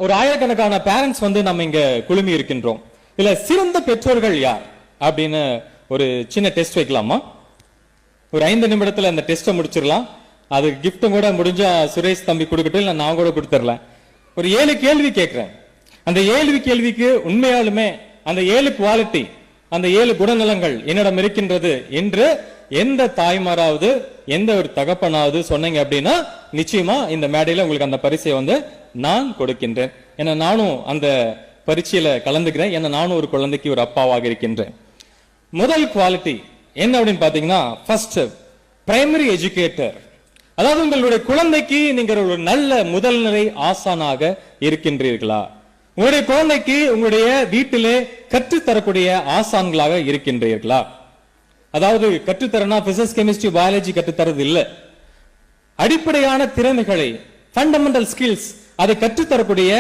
ஒரு ஆயிரக்கணக்கான பேரண்ட்ஸ் நம்ம இங்க குழுமி இருக்கின்றோம். இல்ல சிறந்த பெற்றோர்கள் யார் அப்படின்னு ஒரு சின்ன டெஸ்ட் வைக்கலாமா? ஒரு 5 நிமிடத்துல அந்த டெஸ்ட்டை முடிச்சிடலாம். அது கிஃப்டும் கூட முடிஞ்சா சுரேஷ் தம்பி கொடுக்கட்டும், இல்ல நான் கூட கொடுத்துடலாம். ஒரு 7 கேள்வி கேட்கிறேன். அந்த 7 கேள்விக்கு உண்மையாலுமே அந்த 7 குவாலிட்டி, அந்த 7 குணநலங்கள் என்னிடம் இருக்கின்றது என்று எந்த தாய்மாராவது எந்த ஒரு தகப்பனாவது சொன்னீங்க அப்படின்னா நிச்சயமா இந்த மேடையில உங்களுக்கு அந்த பரிசை நான் கொடுக்கின்றேன். ஏன்னா நானும் அந்த பரீட்சையில கலந்துக்கிறேன். ஏன்னா நானும் ஒரு குழந்தைக்கு ஒரு அப்பாவாக இருக்கின்றேன். முதல் குவாலிட்டி என்ன அப்படின்னு பாத்தீங்கன்னா, ஃபர்ஸ்ட் பிரைமரி எஜுகேட்டர். அதாவது உங்களுடைய குழந்தைக்கு நீங்க ஒரு நல்ல முதல்நிலை ஆசானாக இருக்கின்றீர்களா? உங்களுடைய குழந்தைக்கு உங்களுடைய வீட்டிலே கற்றுத்தரக்கூடிய ஆசான்களாக இருக்கின்றீர்களா? அதாவது கற்றுத்தரனா பிசிக்ஸ், கெமிஸ்ட்ரி, பயாலஜி கற்றுத்தரது இல்ல. அடிப்படையான திறமைகளை, ஃபண்டமெண்டல் ஸ்கில்ஸ் அதை கற்றுத்தரக்கூடிய